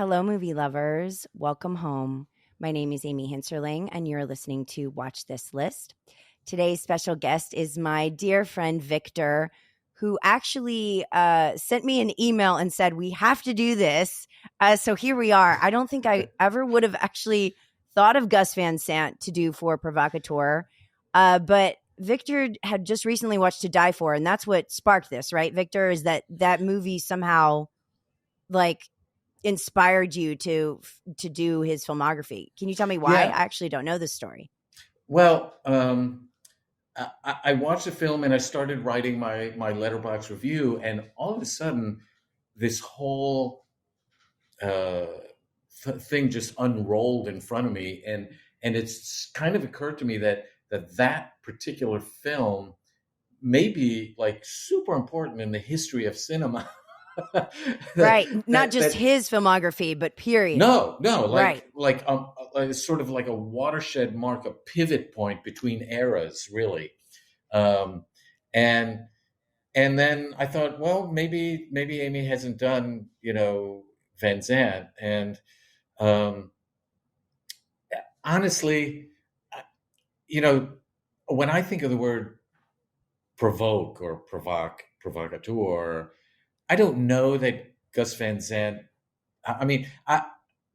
Hello, movie lovers. Welcome home. My name is Amy Hinserling, and you're listening to Watch This List. Today's special guest is my dear friend Victor, who actually sent me an email and said, we have to do this. So here we are. I don't think I ever would have actually thought of Gus Van Sant to do for PROVOCAUTEUR, but Victor had just recently watched To Die For, and that's what sparked this, right, Victor? Is that movie somehow like inspired you to do his filmography? Can you tell me why? Yeah. I actually don't know this story. Well, I watched the film and I started writing my letterbox review, and all of a sudden, this whole thing just unrolled in front of me, and it's kind of occurred to me that particular film may be like super important in the history of cinema. Right. Not just his filmography, but period. No, Right. like sort of like a watershed mark, a pivot point between eras, really. And then I thought, well, maybe Amy hasn't done, Van Sant. And honestly, when I think of the word provoke or provocateur, I don't know that Gus Van Sant. I mean,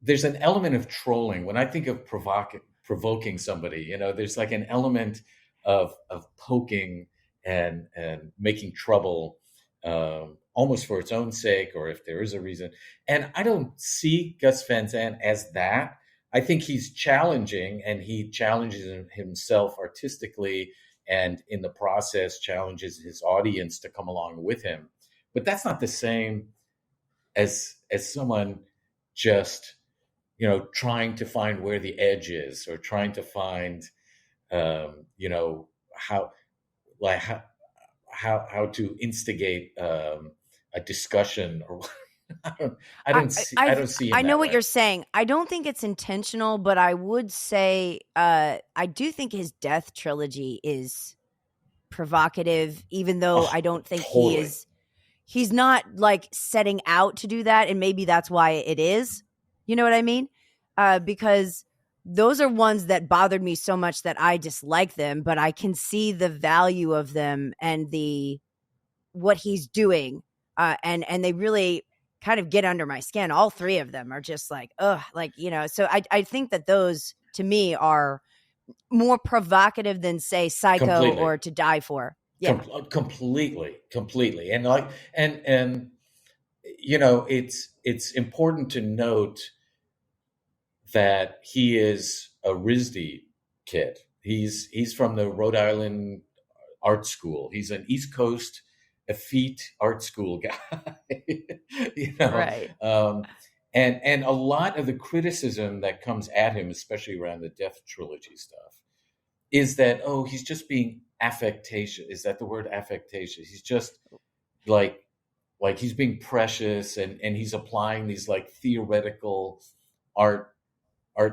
there's an element of trolling when I think of provoking somebody. There's like an element of poking and making trouble, almost for its own sake, or if there is a reason. And I don't see Gus Van Sant as that. I think he's challenging, and he challenges himself artistically, and in the process challenges his audience to come along with him. But that's not the same as someone just, trying to find where the edge is, or trying to find, how to instigate a discussion, or I don't see. I know what you're saying. I don't think it's intentional, but I would say I do think his Death trilogy is provocative, even though I don't think totally. He's not like setting out to do that, and maybe that's why it is. You know what I mean? Because those are ones that bothered me so much that I dislike them, but I can see the value of them and what he's doing, and they really kind of get under my skin. All three of them are just like, ugh, like, So I think that those to me are more provocative than, say, Psycho Completely. or To Die For. Yeah. Completely. And it's important to note that he is a RISD kid. He's from the Rhode Island art school. He's an East Coast effete art school guy. Right. And a lot of the criticism that comes at him, especially around the Death trilogy stuff, is that, he's just being affectation. Is that the word, affectation? He's just like he's being precious, and he's applying these like theoretical art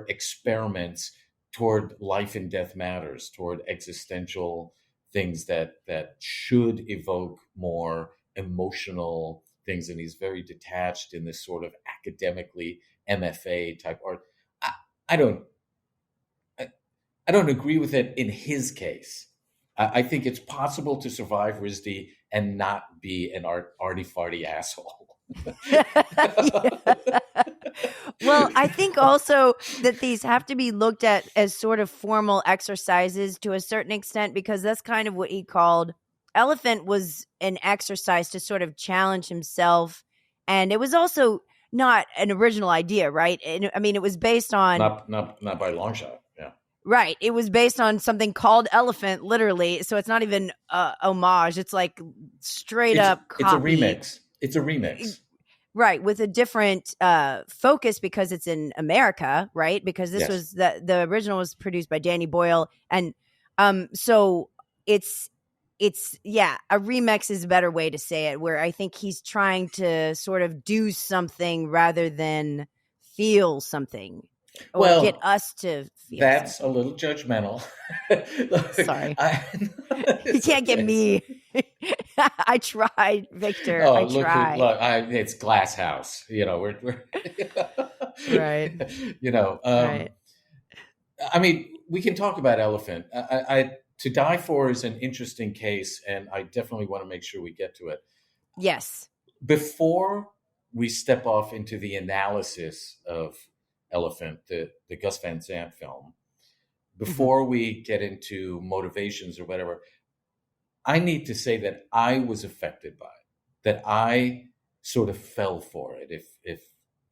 experiments toward life and death matters, toward existential things that should evoke more emotional things. And he's very detached in this sort of academically MFA type art. I don't agree with it in his case. I think it's possible to survive RISD and not be an arty-farty asshole. Well, I think also that these have to be looked at as sort of formal exercises to a certain extent, because that's kind of what he called Elephant was an exercise to sort of challenge himself. And it was also not an original idea, right? I mean, it was based on... Not by a long shot, yeah. Right. It was based on something called Elephant, literally. So it's not even homage. It's like straight up copy. It's a remix. Right. With a different focus, because it's in America, right? Because this was the original was produced by Danny Boyle. And so it's a remix is a better way to say it, where I think he's trying to sort of do something rather than feel something. Or get us to feel that's something. A little judgmental. Sorry. You can't get me. I tried, Victor. I tried. Look, it's Glass House. We're Right. You know, Right. I mean, we can talk about Elephant. To Die For is an interesting case, and I definitely want to make sure we get to it. Yes. Before we step off into the analysis of Elephant, the Gus Van Sant film, Hmm. before we get into motivations or whatever, I need to say that I was affected by it, that I sort of fell for it, if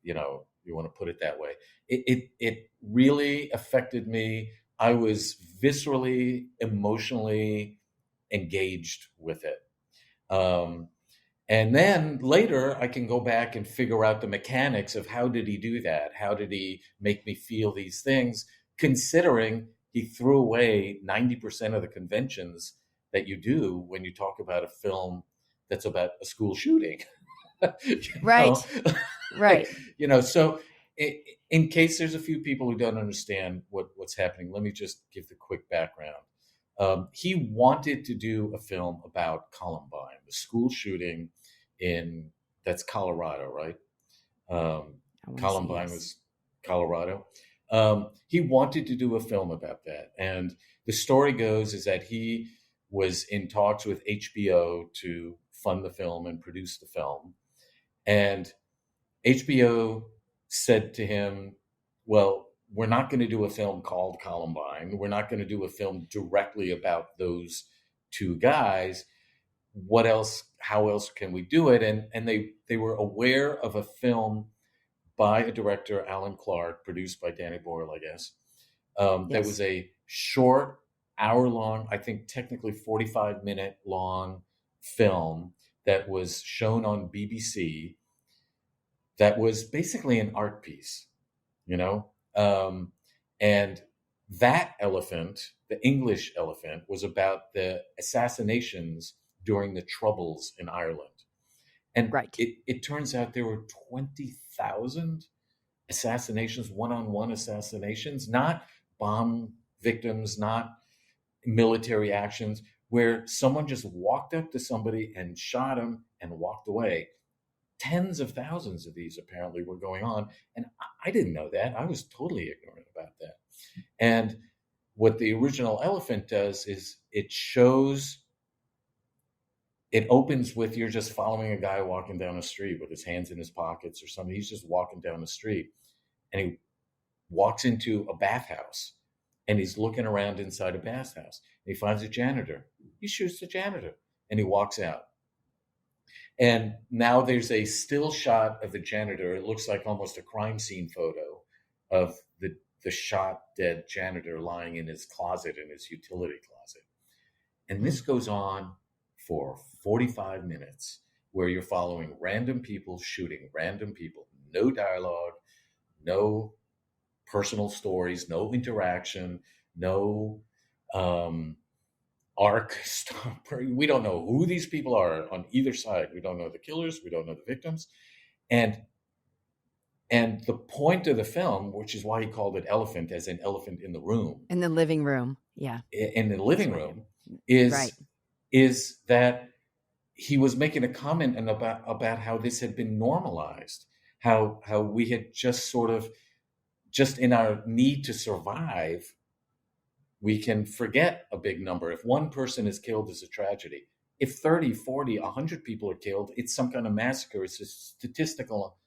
you know you want to put it that way. It really affected me. I was viscerally, emotionally engaged with it. Um, and then later, I can go back and figure out the mechanics of how did he do that? How did he make me feel these things? Considering he threw away 90% of the conventions that you do when you talk about a film that's about a school shooting. you know, Right. like, Right. so in case there's a few people who don't understand what's happening, let me just give the quick background. He wanted to do a film about Columbine, the school shooting in that's Colorado, right? Um, I want to say Columbine yes. was Colorado. He wanted to do a film about that, and the story goes is that he was in talks with HBO to fund the film and produce the film, and HBO said to him, "Well, we're not going to do a film called Columbine. We're not going to do a film directly about those two guys. What else? How else can we do it?" And they were aware of a film by a director, Alan Clark, produced by Danny Boyle, I guess. That Yes. was a short, hour long, I think technically 45-minute long film that was shown on BBC that was basically an art piece, you know? And that elephant, the English elephant, was about the assassinations during the Troubles in Ireland. And Right. it turns out there were 20,000 assassinations, one on one assassinations, not bomb victims, not military actions, where someone just walked up to somebody and shot him and walked away. Tens of thousands of these apparently were going on. And I didn't know that. I was totally ignorant about that. And what the original Elephant does is it opens with you're just following a guy walking down the street with his hands in his pockets or something. He's just walking down the street and he walks into a bathhouse and he's looking around inside a bathhouse. And he finds a janitor. He shoots the janitor and he walks out. And now there's a still shot of the janitor. It looks like almost a crime scene photo of the shot dead janitor lying in his closet, in his utility closet. And Mm. this goes on for 45 minutes where you're following random people shooting random people. No dialogue, no personal stories, no interaction, no arc stuff. We don't know who these people are on either side. We don't know the killers. We don't know the victims. And the point of the film, which is why he called it Elephant, as an elephant in the room, In the living room. Yeah. in the That's living what. room, Right. is that he was making a comment about how this had been normalized, how we had just sort of just in our need to survive, we can forget a big number. If one person is killed, it's a tragedy. If 30, 40, 100 people are killed, it's some kind of massacre. It's a statistical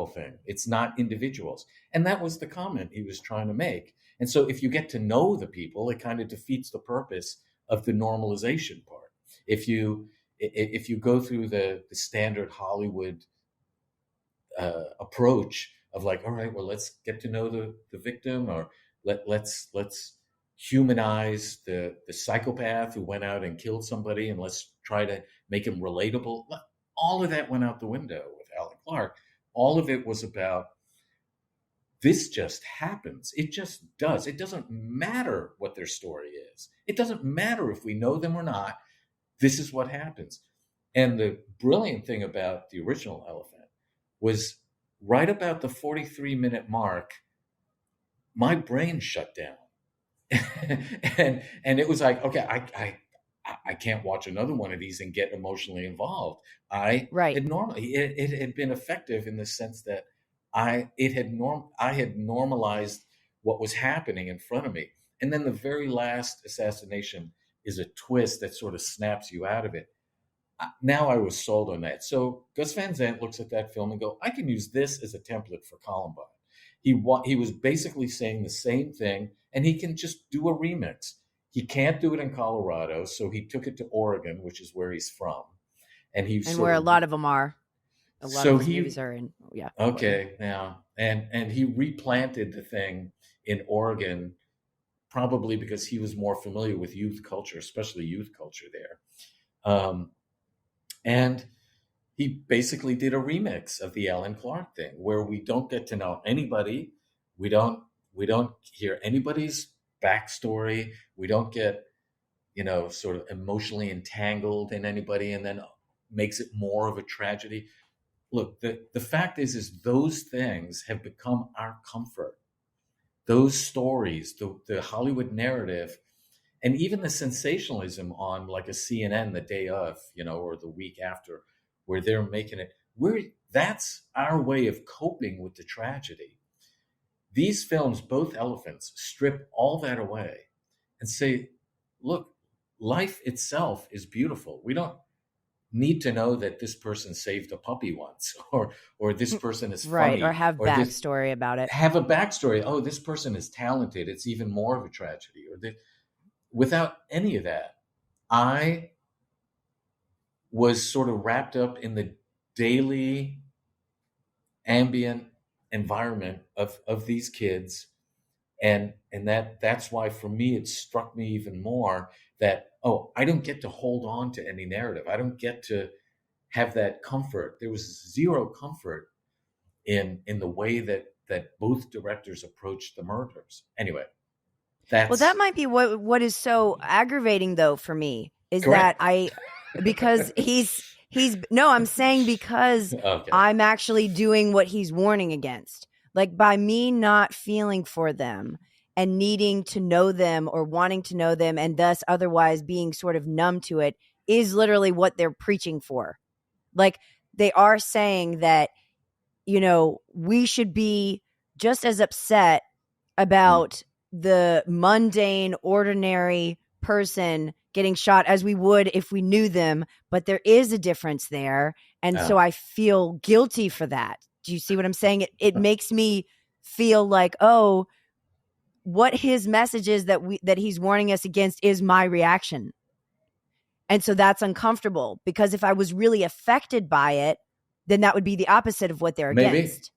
thing. It's not individuals. And that was the comment he was trying to make. And so if you get to know the people, it kind of defeats the purpose of the normalization part. If you go through the standard Hollywood approach of like, all right, well, let's get to know the victim, or let's humanize the psychopath who went out and killed somebody, and let's try to make him relatable. All of that went out the window with Alan Clark. All of it was about this just happens. It just does. It doesn't matter what their story is. It doesn't matter if we know them or not. This is what happens. And the brilliant thing about the original Elephant was right about the 43-minute mark, my brain shut down. and it was like, okay, I can't watch another one of these and get emotionally involved. Right. It had been effective in the sense that I had normalized what was happening in front of me. And then the very last assassination is a twist that sort of snaps you out of it. Now I was sold on that. So Gus Van Sant looks at that film and go, I can use this as a template for Columbine. He was basically saying the same thing, and he can just do a remix. He can't do it in Colorado, so he took it to Oregon, which is where he's from, and he And sort where a of lot of them are. A lot so of his he movies are in, yeah. Oregon. okay, yeah, and he replanted the thing in Oregon, probably because he was more familiar with youth culture, especially youth culture there. And he basically did a remix of the Alan Clark thing, where we don't get to know anybody. We don't hear anybody's backstory. We don't get, sort of emotionally entangled in anybody, and then makes it more of a tragedy. Look, the fact is those things have become our comfort. Those stories, the Hollywood narrative, and even the sensationalism on like a CNN the day of, or the week after, where they're making it, that's our way of coping with the tragedy. These films, both Elephants, strip all that away and say, look, life itself is beautiful. We don't need to know that this person saved a puppy once, or this person is right, funny, or have or backstory about it. have a backstory. Oh, this person is talented. It's even more of a tragedy. Without any of that, I was sort of wrapped up in the daily ambient environment of these kids. And that's why for me, it struck me even more that, oh, I don't get to hold on to any narrative. I don't get to have that comfort. There was zero comfort in the way that both directors approached the murders. Anyway, Well, that might be what is so aggravating, though, for me, is correct. that because I'm saying because Okay. I'm actually doing what he's warning against. Like, by me not feeling for them and needing to know them or wanting to know them, and thus otherwise being sort of numb to it, is literally what they're preaching for. Like, they are saying that, we should be just as upset about the mundane, ordinary person getting shot as we would if we knew them, but there is a difference there. And so I feel guilty for that. Do you see what I'm saying? It makes me feel like, oh, what his message is that he's warning us against is my reaction. And so that's uncomfortable, because if I was really affected by it, then that would be the opposite of what they're against.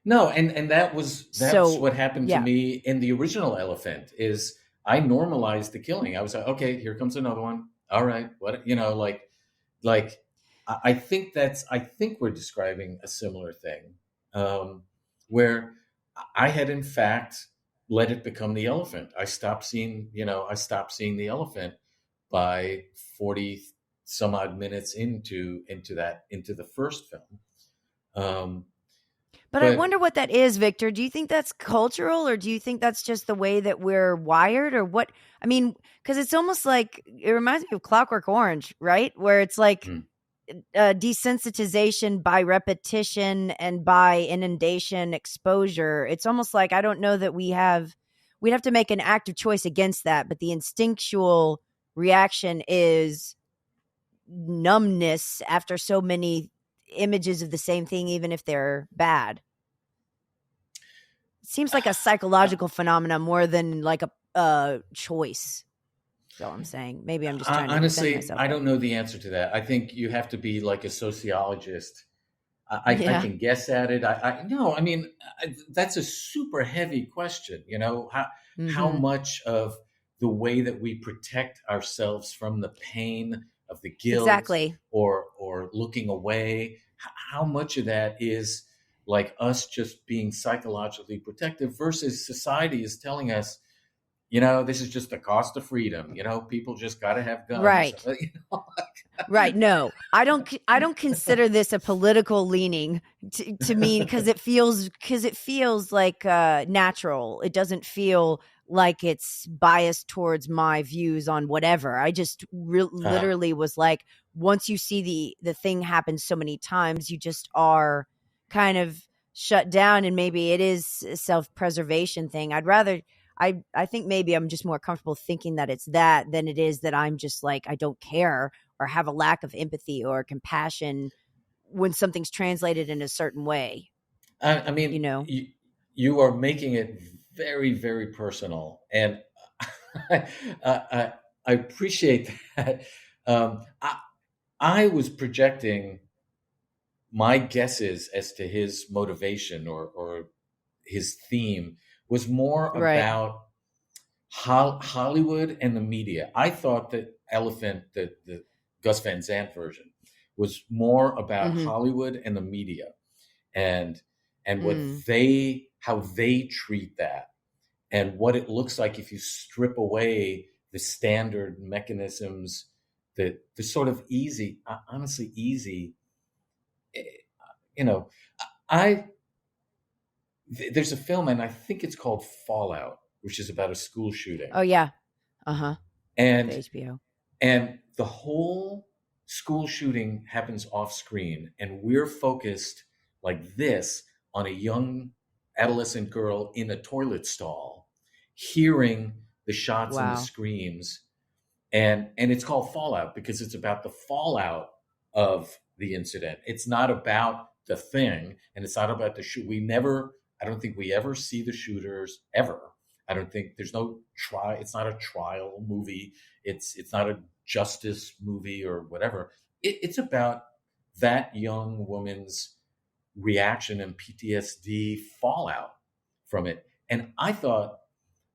No, and that's what happened to me in the original Elephant. Is I normalized the killing. I was like, okay, here comes another one. All right, what like I think we're describing a similar thing, where I had in fact let it become the elephant. I stopped seeing the elephant by 40 some odd minutes into the first film. But I wonder what that is, Victor. Do you think that's cultural, or do you think that's just the way that we're wired, or what? I mean, because it's almost like, it reminds me of Clockwork Orange, right? Where it's like desensitization by repetition and by inundation exposure. It's almost like, I don't know that we'd have to make an active choice against that, but the instinctual reaction is numbness after so many images of the same thing, even if they're bad. It seems like a psychological phenomenon more than like a choice. That's all I'm saying. Maybe I'm just trying to honestly, myself. I don't know the answer to that. I think you have to be like a sociologist. I can guess at it. That's a super heavy question. How much of the way that we protect ourselves from the pain of the guilt, exactly, or looking away, how much of that is like us just being psychologically protective versus society is telling us, this is just the cost of freedom. People just got to have guns. Right. Right. No, I don't consider this a political leaning to me, because it feels like natural. It doesn't feel like it's biased towards my views on whatever. I just literally was like, once you see the thing happen so many times, you just are kind of shut down, and maybe it is a self-preservation thing. I think maybe I'm just more comfortable thinking that it's that than it is that I'm just like, I don't care or have a lack of empathy or compassion when something's translated in a certain way, I you mean, know? you are making it very, very personal, and I, I appreciate that. I was projecting my guesses as to his motivation or his theme was more Right. about Hollywood and the media. I thought that Elephant, the Gus Van Sant version, was more about Mm-hmm. Hollywood and the media, and what Mm. how they treat that, and what it looks like if you strip away the standard mechanisms, the sort of easy, honestly easy. eh, You know, I there's a film, and I think it's called Fallout, which is about a school shooting, Oh yeah. Uh-huh. The and HBO. the whole school shooting happens off screen, and we're focused like this on a young adolescent girl in a toilet stall, hearing the shots and the Wow. screams, and it's called Fallout because it's about the fallout of the incident. It's not about the thing, and it's not about the shoot. I don't think we ever see the shooters ever. I don't think there's no try. It's not a trial movie. It's not a justice movie or whatever. It's about that young woman's reaction and PTSD fallout from it. And I thought,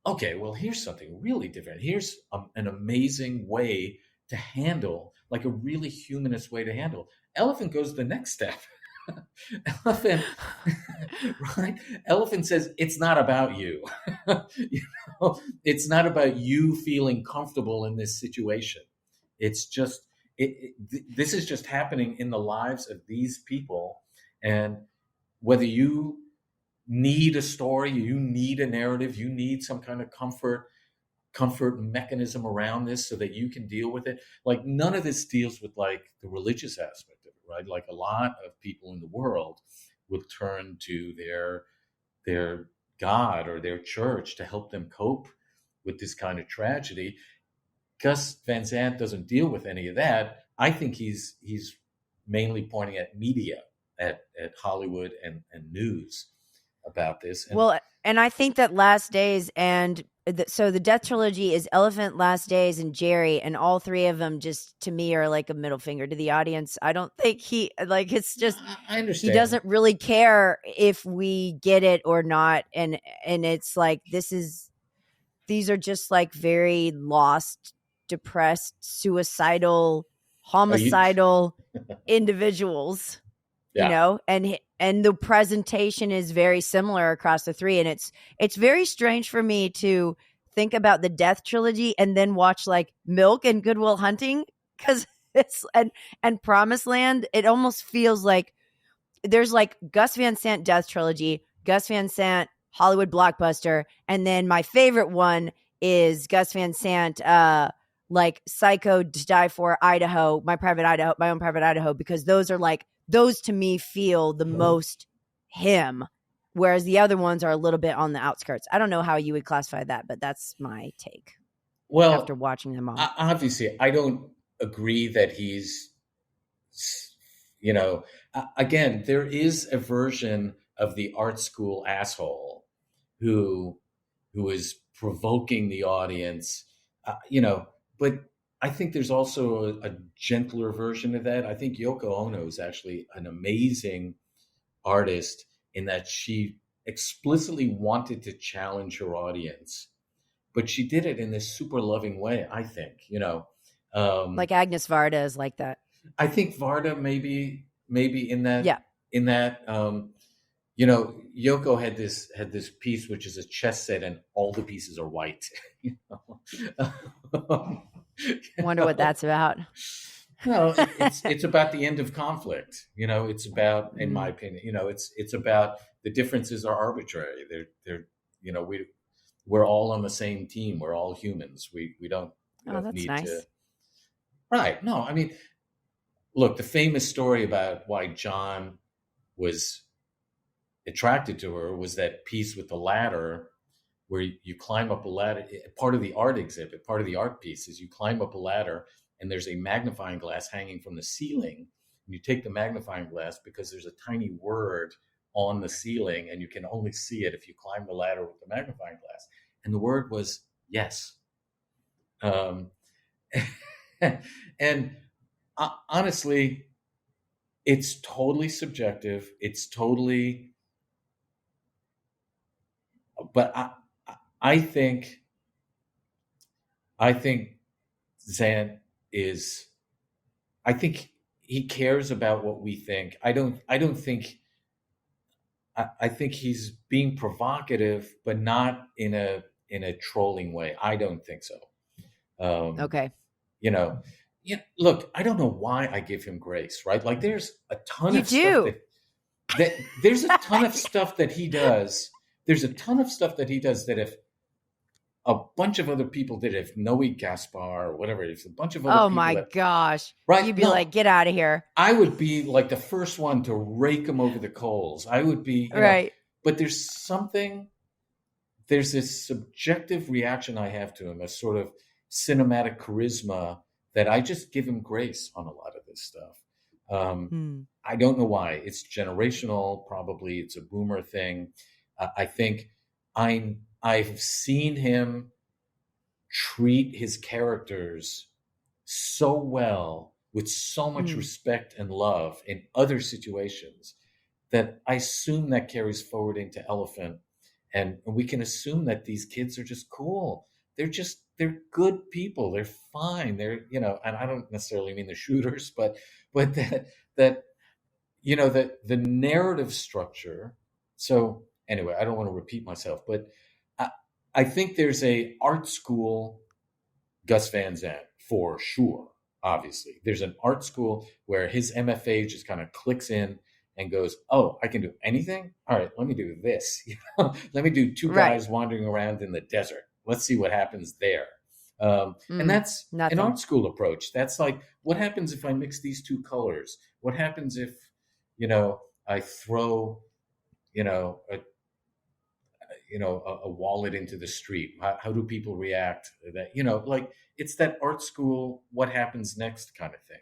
okay, well, here's something really different. Here's an amazing way to handle, like a really humanist way to handle. Elephant goes the next step. Elephant, right? Elephant says it's not about you. You know, it's not about you feeling comfortable in this situation. It's just this is just happening in the lives of these people, and whether you need a story, you need a narrative, you need some kind of comfort mechanism around this so that you can deal with it. Like none of this deals with like the religious aspect of it, right? Like a lot of people in the world will turn to their God or their church to help them cope with this kind of tragedy. Gus Van Sant doesn't deal with any of that. I think he's mainly pointing at media, at Hollywood and news about this. And Well, and I think that Last Days and so the Death Trilogy is Elephant, Last Days, and Jerry, and all three of them just to me are like a middle finger to the audience. I don't think he like it's just I he understand. doesn't really care if we get it or not, and it's like these are just like very lost, depressed, suicidal, Are you? homicidal individuals, you Yeah. know, and the presentation is very similar across the three, and it's very strange for me to think about the Death Trilogy and then watch like Milk and Good Will Hunting, because it's and Promised Land. It almost feels like there's like Gus Van Sant Death Trilogy, Gus Van Sant Hollywood blockbuster, and then my favorite one is Gus Van Sant like Psycho to Die For, Idaho, my own private Idaho, because those to me feel the most him, whereas the other ones are a little bit on the outskirts. I don't know how you would classify that, but that's my take after Well, watching them all. obviously, I don't agree that he's, you know, again, there is a version of the art school asshole who is provoking the audience, but I think there's also a gentler version of that. I think Yoko Ono is actually an amazing artist in that she explicitly wanted to challenge her audience, but she did it in this super loving way. I think, um, Like Agnes Varda is like that. I think Varda maybe Yeah. in that Yoko had this piece which is a chess set and all the pieces are white. you know? you Wonder what know? that's about. No, it's about the end of conflict. It's about, in my Mm. opinion, it's about the differences are arbitrary. They're we're all on the same team. We're all humans. We Oh, don't that's need to. nice. Right. No, I mean, look, the famous story about why John was attracted to her was that piece with the ladder where you climb up a ladder. Part of the art exhibit, part of the art piece is you climb up a ladder and there's a magnifying glass hanging from the ceiling. And you take the magnifying glass because there's a tiny word on the ceiling and you can only see it if you climb the ladder with the magnifying glass. And the word was yes. Um, and honestly, it's totally subjective. It's totally, but I think Zant is, I think he cares about what we think. I don't think, I think he's being provocative, but not in a trolling way. I don't think so. Okay. Look, I don't know why I give him grace, right? Like there's a ton of stuff that there's a ton of stuff that he does. There's a ton of stuff that he does that if a bunch of other people did, if Noe Gaspar or whatever, if a bunch of other people. Oh my gosh. Right? You'd be like, get out of here. I would be like the first one to rake him over the coals. I would be, right. But there's this subjective reaction I have to him, a sort of cinematic charisma that I just give him grace on a lot of this stuff. I don't know why. It's generational, probably. It's a boomer thing. I think I've seen him treat his characters so well, with so much respect and love in other situations, that I assume that carries forward into Elephant. And we can assume that these kids are just cool. They're good people. They're fine. They're, and I don't necessarily mean the shooters, but that the narrative structure. So anyway, I don't want to repeat myself, but I think there's a art school Gus Van Sant for sure. Obviously, there's an art school where his MFA just kind of clicks in and goes, "Oh, I can do anything. All right, let me do this. Let me do two guys wandering around in the desert. Let's see what happens there." And that's an art school approach. That's like, what happens if I mix these two colors? What happens if, I throw, a wallet into the street? How do people react? That, like, it's that art school, what happens next kind of thing.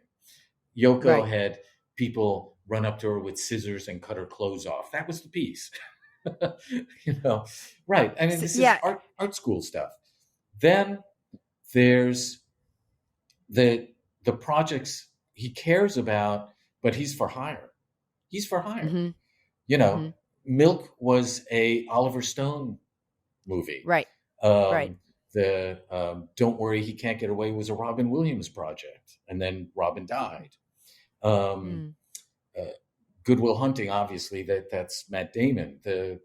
Yoko had people run up to her with scissors and cut her clothes off. That was the piece. Right. I mean, this is art school stuff. Then there's the projects he cares about, but he's for hire. He's for hire. Milk was a Oliver Stone movie. Right. The Don't Worry, He Can't Get Away was a Robin Williams project. And then Robin died. Good Will Hunting, obviously, that's Matt Damon. The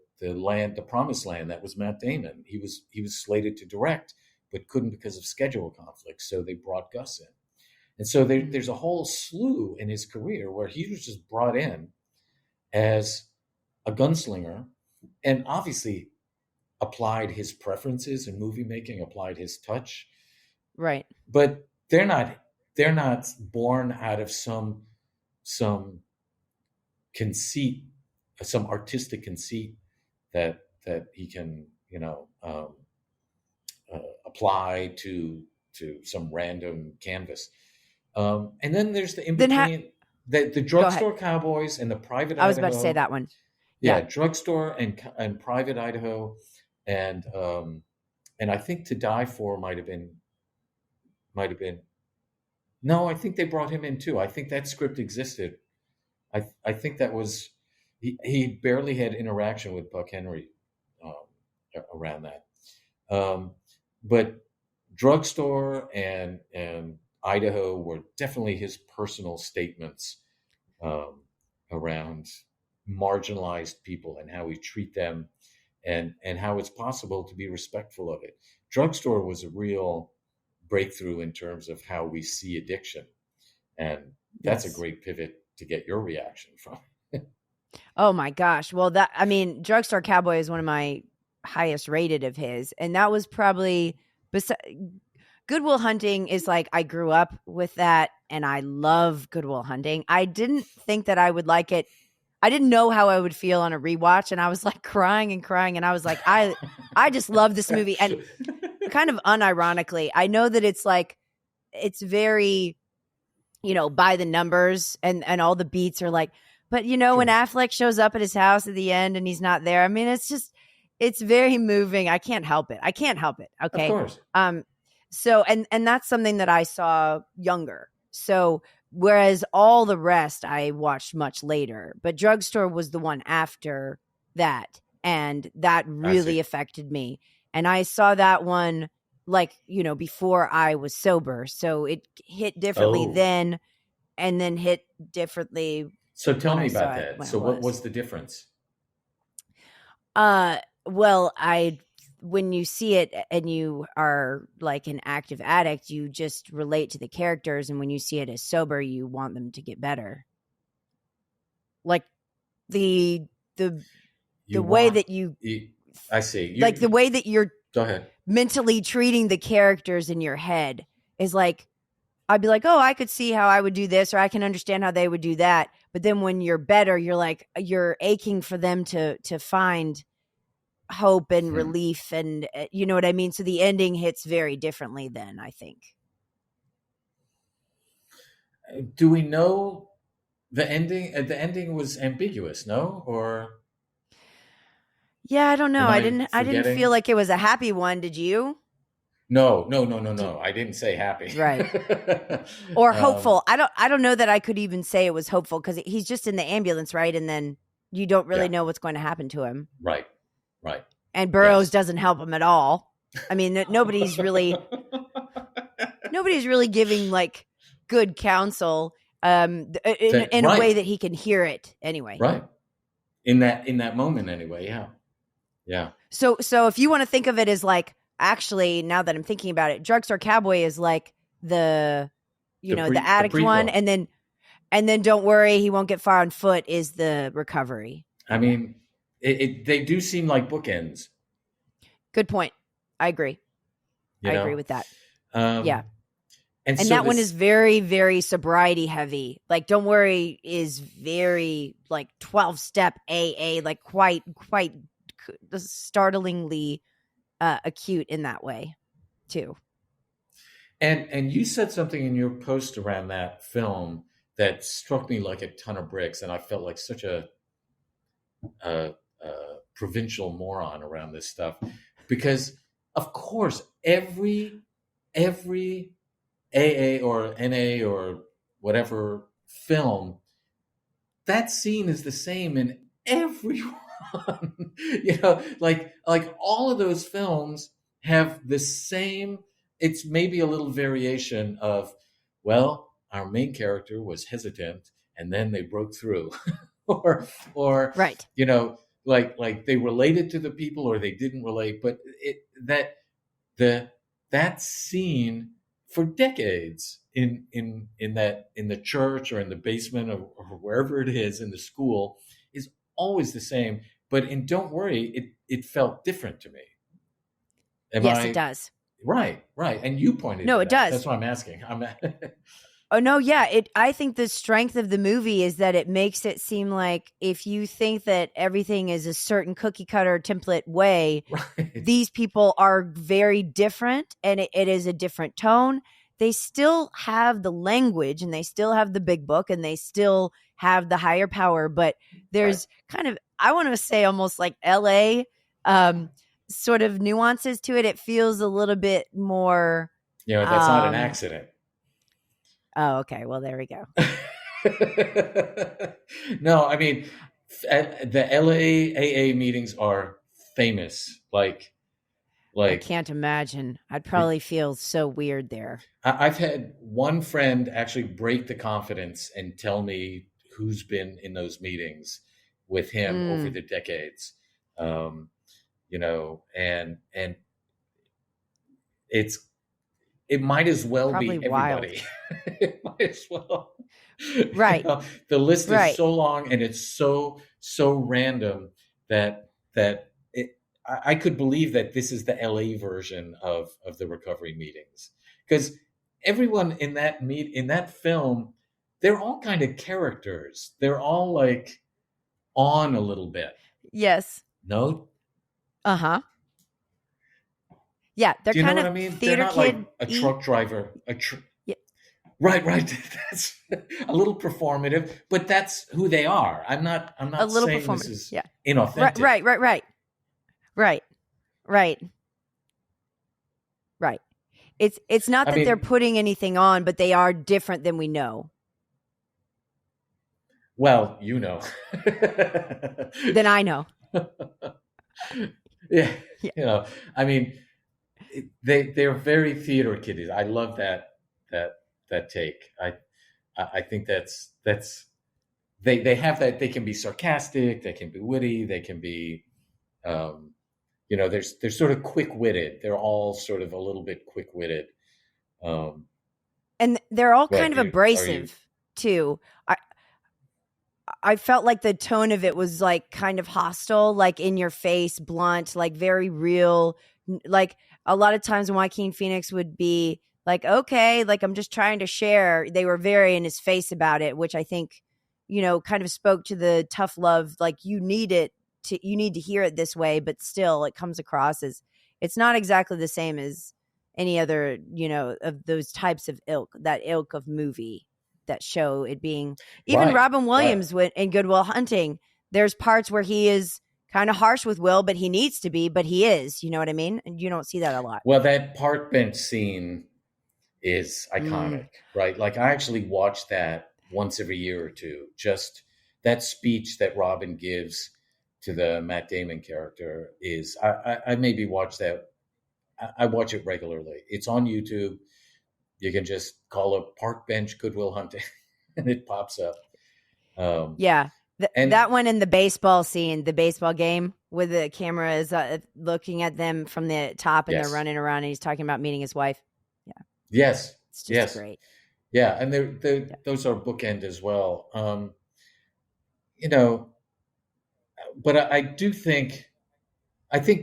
Promised Land, that was Matt Damon. He was slated to direct, but couldn't because of schedule conflicts. So they brought Gus in. And so there's a whole slew in his career where he was just brought in as a gunslinger, and obviously applied his preferences in movie making, applied his touch. Right. But they're not born out of some conceit, some artistic conceit that he can, apply to some random canvas. And then there's the in between, the Drugstore Cowboys and the Private Idaho. I was about to say that one. Yeah, Drugstore and Private Idaho, and I think To Die For might have been. No, I think they brought him in too. I think that script existed. I think that was he barely had interaction with Buck Henry around that. But Drugstore and Idaho were definitely his personal statements around marginalized people and how we treat them, and how it's possible to be respectful of it. Drugstore was a real breakthrough in terms of how we see addiction, and that's a great pivot to get your reaction from. Oh my gosh. Well, Drugstore Cowboy is one of my highest rated of his, and that was probably Good Will Hunting is like, I grew up with that and I love Good Will Hunting. I didn't think that I would like it I didn't know how I would feel on a rewatch, and I was like crying and crying, and I was like, I just love this movie. And kind of unironically, I know that it's like, it's very, by the numbers, and all the beats are like, but Sure. when Affleck shows up at his house at the end and he's not there, I mean, it's very moving. I can't help it. Of Okay. course. So, and that's something that I saw younger. So, whereas all the rest I watched much later, but Drugstore was the one after that. And that really affected me. And I saw that one like, before I was sober. So it hit differently then, and then hit differently. So tell me about it that. when So it what was. was the difference? Well, when you see it and you are like an active addict, you just relate to the characters. And when you see it as sober, you want them to get better. Like the way that I see. Like the way that you're go ahead. Mentally treating the characters in your head is like, I'd be like, oh, I could see how I would do this, or I can understand how they would do that. But then when you're better, you're like, you're aching for them to find hope and relief, and you know what I mean? So the ending hits very differently then, I think. Do we know the ending? The ending was ambiguous, no? Or yeah, I don't know. I didn't forgetting? feel like it was a happy one. Did you? No. I didn't say happy. Right. Or hopeful. I don't know that I could even say it was hopeful, because he's just in the ambulance, right? And then you don't really know what's going to happen to him. Right. And Burroughs doesn't help him at all. I mean, nobody's really giving like good counsel in a way that he can hear it anyway. Right. In that moment anyway. Yeah. Yeah. So if you want to think of it as like, actually, now that I'm thinking about it, Drugstore Cowboy is like the addict one, and then Don't Worry, He Won't Get Far on Foot is the recovery. I mean, they do seem like bookends. Good point. I agree. I agree with that. Yeah. And so that one is very, very sobriety heavy. Like Don't Worry is very like 12-step AA, like quite startlingly acute in that way too. And you said something in your post around that film that struck me like a ton of bricks, and I felt like such a provincial moron around this stuff, because of course every AA or NA or whatever film, that scene is the same in every one. Like all of those films have the same. It's maybe a little variation of, well, our main character was hesitant and then they broke through, or right. Like they related to the people or they didn't relate, but that scene for decades in the church or in the basement or wherever it is in the school is always the same. But in Don't Worry, it felt different to me. Yes, it does. Right. And you pointed no, to it that. does. That's why I'm asking. Oh, no, yeah. I think the strength of the movie is that it makes it seem like if you think that everything is a certain cookie cutter template way, right, these people are very different, and it is a different tone. They still have the language, and they still have the big book, and they still have the higher power, but there's kind of, I want to say almost like LA sort of nuances to it. It feels a little bit more. That's not an accident. Oh, okay. Well, there we go. No, I mean, the LA AA meetings are famous. Like I can't imagine. I'd probably feel so weird there. I've had one friend actually break the confidence and tell me who's been in those meetings with him over the decades. And it might as well probably be everybody. It might as well. Right. The list is so long and it's so random that I could believe that this is the LA version of the recovery meetings, because everyone in that film, they're all kind of characters. They're all like on a little bit. Yes. No? Uh-huh. Yeah, they're Do you know kind what of I mean? They're theater not like kid. a truck driver. Yeah, Right. That's a little performative, but that's who they are. I'm a not little saying this performative. is Yeah. inauthentic. Right. It's not I that they're mean, putting anything on, but they are different than we know. well, you know. Than I know. Yeah, Yeah. you know, I mean, they're very theater kiddies. I love that that take. I think that's they have that. They can be sarcastic, they can be witty, they can be um, they're sort of quick witted. They're all sort of a little bit quick witted. Um, And they're all what kind of do are you? abrasive too. I felt like the tone of it was like kind of hostile, like in your face, blunt, like very real. Like a lot of times when Joaquin Phoenix would be like, okay, like I'm just trying to share, they were very in his face about it, which I think, kind of spoke to the tough love. Like you need to hear it this way, but still it comes across as it's not exactly the same as any other, of those types of that ilk of movie that show it being even Right, Robin right. Williams in Good Will Hunting. There's parts where he is kind of harsh with Will, but he needs to be, but he is, you know what I mean? And you don't see that a lot. Well, that park bench scene is Mm, iconic, right? Like I actually watch that once every year or two. Just that speech that Robin gives to the Matt Damon character is I maybe watch that. I watch it regularly. It's on YouTube. You can just call it Park Bench Goodwill Hunting, and it pops up. Um, yeah. and That one in the baseball scene, the baseball game with the camera is looking at them from the top and they're yes, running around and he's talking about meeting his wife. Yeah. yes, It's just yes, great. yeah, and Yeah. those are bookend as well. You know, but I do think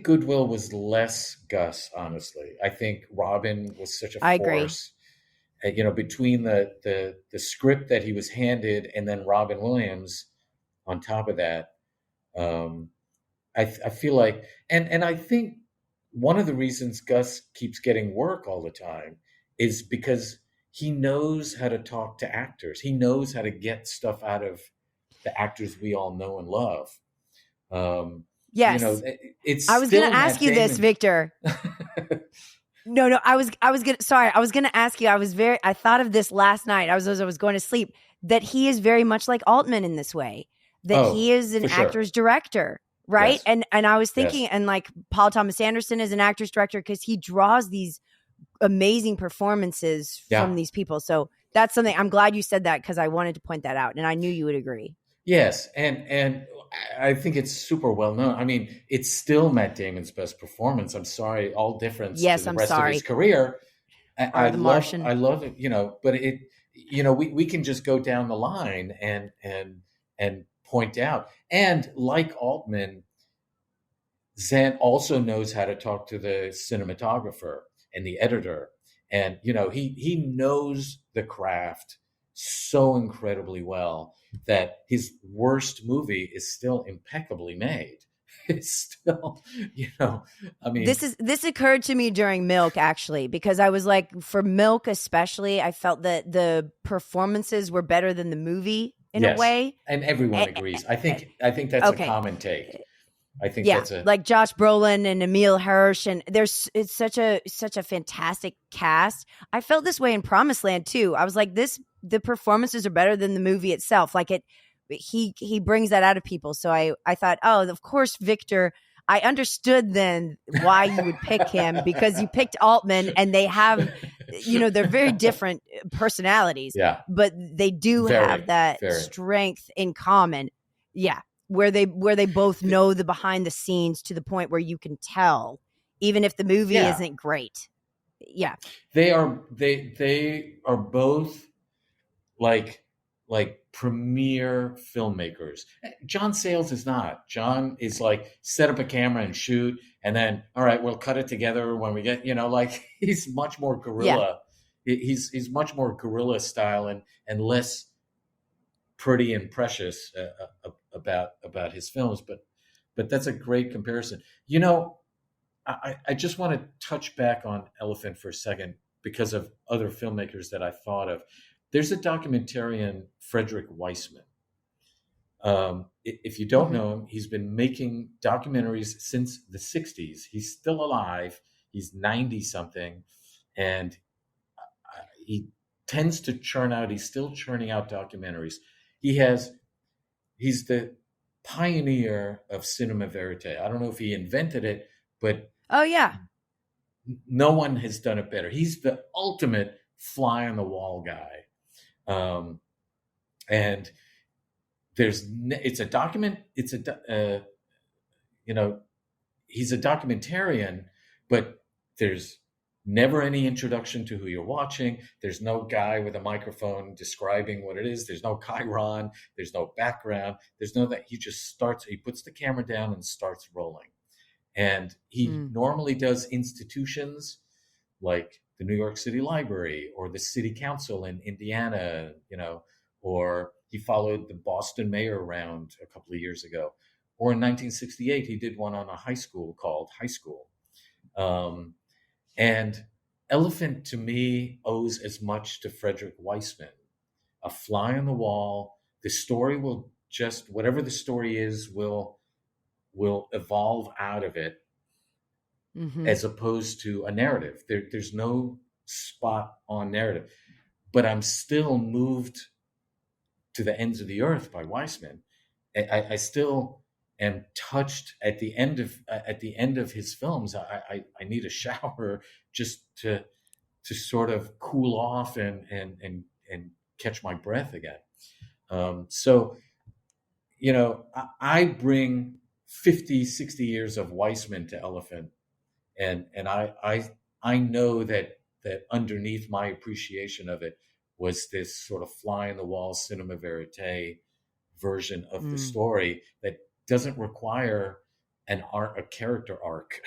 Goodwill was less Gus. Honestly, I think Robin was such a I agree. force. Between the script that he was handed and then Robin Williams on top of that, um, I feel like, and I think one of the reasons Gus keeps getting work all the time is because he knows how to talk to actors. He knows how to get stuff out of the actors we all know and love. Um, Yes. it's I was going to still ask Matt you this, Damon. Victor. No, I was gonna sorry, I was gonna ask you. I thought of this last night. As I was going to sleep, that he is very much like Altman in this way, that he Oh, is an for sure. actor's director, right? Yes. And I was thinking, Yes. and like Paul Thomas Anderson is an actor's director because he draws these amazing performances from Yeah. these people. So that's something I'm glad you said that because I wanted to point that out, and I knew you would agree. Yes, and I think it's super well known. I mean, it's still Matt Damon's best performance. I'm sorry, all difference to Yes, the I'm rest of his sorry. career. Or The Martian. I love it, but we can just go down the line and point out. And like Altman, Zant also knows how to talk to the cinematographer and the editor. And, he knows the craft so incredibly well that his worst movie is still impeccably made. It's still, I mean, This occurred to me during Milk, actually, because I was like, for Milk especially, I felt that the performances were better than the movie in a yes. way. And everyone agrees. I think that's a Okay, common take. I think yeah, that's a, like Josh Brolin and Emile Hirsch, and it's such a fantastic cast. I felt this way in Promised Land too. I was like, the performances are better than the movie itself. Like he brings that out of people. So I thought, oh, of course, Victor. I understood then why you would pick him because you picked Altman, and they have, they're very different personalities, yeah, but they do very, have that very. strength in common. Yeah, where they both know the behind the scenes to the point where you can tell, even if the movie Yeah, isn't great. Yeah, they are both like premier filmmakers. John Sayles is not. John is like set up a camera and shoot, and then all right, we'll cut it together when we get like he's much more yeah, guerrilla. He's much more guerrilla style and less pretty and precious about his films. But that's a great comparison. I just want to touch back on Elephant for a second because of other filmmakers that I thought of. There's a documentarian, Frederick Weissman. If you don't know him, he's been making documentaries since the 60s. He's still alive. He's 90 something. And he tends to he's still churning out documentaries. He's the pioneer of cinema verite. I don't know if he invented it, but oh yeah, no one has done it better. He's the ultimate fly on the wall guy. And he's a documentarian, but there's never any introduction to who you're watching. There's no guy with a microphone describing what it is. There's no chyron. There's no background. There's no that. He puts the camera down and starts rolling. And he normally does institutions like the New York City Library or the City Council in Indiana, or he followed the Boston mayor around a couple of years ago. Or in 1968, he did one on a high school called High School. And Elephant, to me, owes as much to Frederick Weissman. A fly on the wall. The story will whatever the story is, will evolve out of it, as opposed to a narrative. There's no spot on narrative. But I'm still moved to the ends of the earth by Weissman. I still am touched at the end of his films. I need a shower just to sort of cool off and catch my breath again. So I bring 50, 60 years of Weissman to Elephant, and I know that underneath my appreciation of it was this sort of fly in the wall cinema verite version of the story that doesn't require a character arc.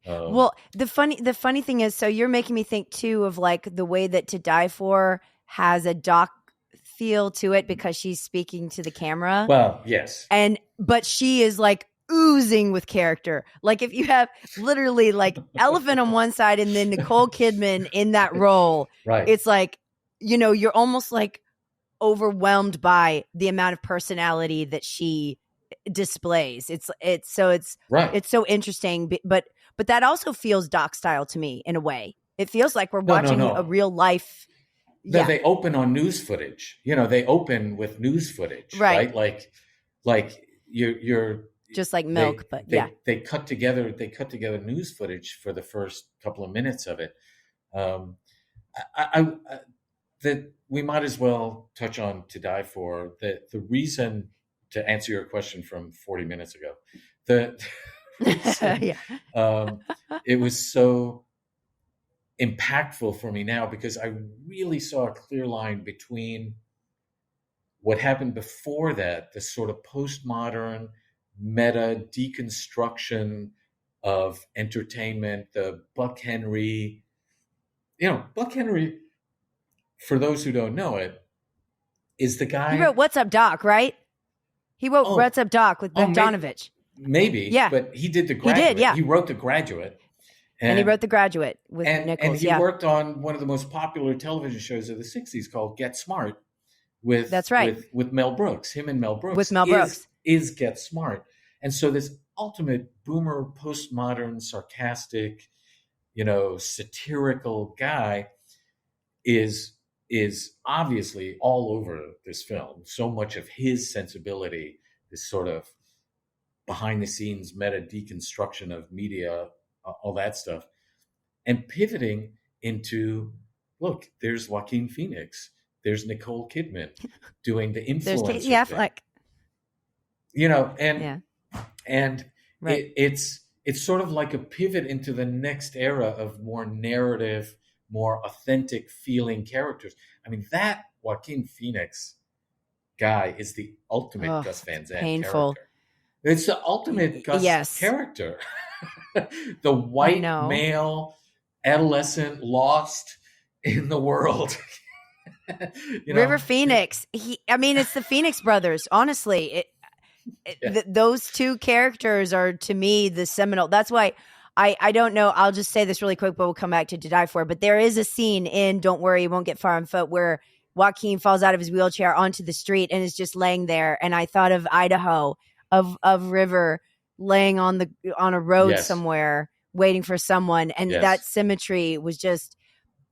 Well, the funny thing is, so you're making me think too of like the way that To Die For has a doc feel to it because she's speaking to the camera. Well, yes. But she is like oozing with character. Like if you have literally like Elephant on one side and then Nicole Kidman in that role, right? It's like, you're almost like overwhelmed by the amount of personality that she displays. It's right. It's so interesting, but that also feels doc style to me in a way. It feels like we're watching a real life. No, they open on news footage. They open with news footage, right? Like you're just like Milk, they cut together news footage for the first couple of minutes of it. That we might as well touch on To Die For. The reason, to answer your question from 40 minutes ago, it was so impactful for me now because I really saw a clear line between what happened before that, the sort of postmodern meta deconstruction of entertainment, the Buck Henry. Buck Henry, for those who don't know it, is the guy. He wrote What's Up, Doc, right? He wrote What's Up, Doc with Bogdanovich. Maybe, yeah. But he did The Graduate. He did, yeah. He wrote The Graduate. And he wrote The Graduate with Nichols. And he worked on one of the most popular television shows of the 60s called Get Smart with Mel Brooks. Him and Mel Brooks. With Mel Brooks. Is Get Smart. And so this ultimate boomer, postmodern, sarcastic, satirical guy is obviously all over this film. So much of his sensibility, this sort of behind the scenes meta deconstruction of media, all that stuff, and pivoting into, look, there's Joaquin Phoenix, there's Nicole Kidman doing the influencer there's Casey Affleck. And right. It's sort of like a pivot into the next era of more narrative, more authentic feeling characters. I mean, that Joaquin Phoenix guy is the ultimate Gus Van Sant painful character. It's the ultimate Gus character. The white male, adolescent, lost in the world. You River know? Phoenix. It's the Phoenix brothers. Honestly, Yeah. those two characters are, to me, the seminal. That's why I don't know. I'll just say this really quick, but we'll come back to Die For. But there is a scene in Don't Worry, You Won't Get Far on Foot where Joaquin falls out of his wheelchair onto the street and is just laying there. And I thought of Idaho, of River laying on a road Yes. somewhere waiting for someone. And that Yes. symmetry was just,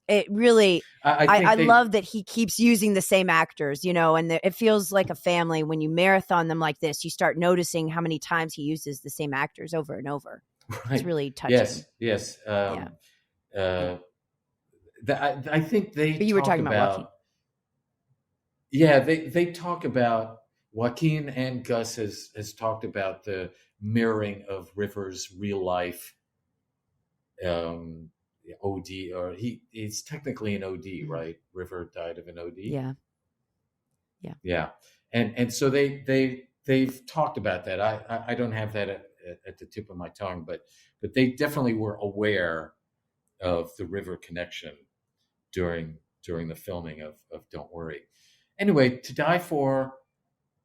it really, I I think love that he keeps using the same actors, and it feels like a family. When you marathon them like this, you start noticing how many times he uses the same actors over and over. It's right. really touching. Yes. Yes. Yeah. Uh, I think they But you were talk talking about Joaquin. Yeah, they talk about Joaquin, and Gus has talked about the mirroring of River's real life um, OD, or he's technically an OD, right? River died of an OD. Yeah. Yeah, and so they've talked about that. I don't have that at the tip of my tongue, but they definitely were aware of the River connection during the filming of Don't Worry. Anyway, To Die For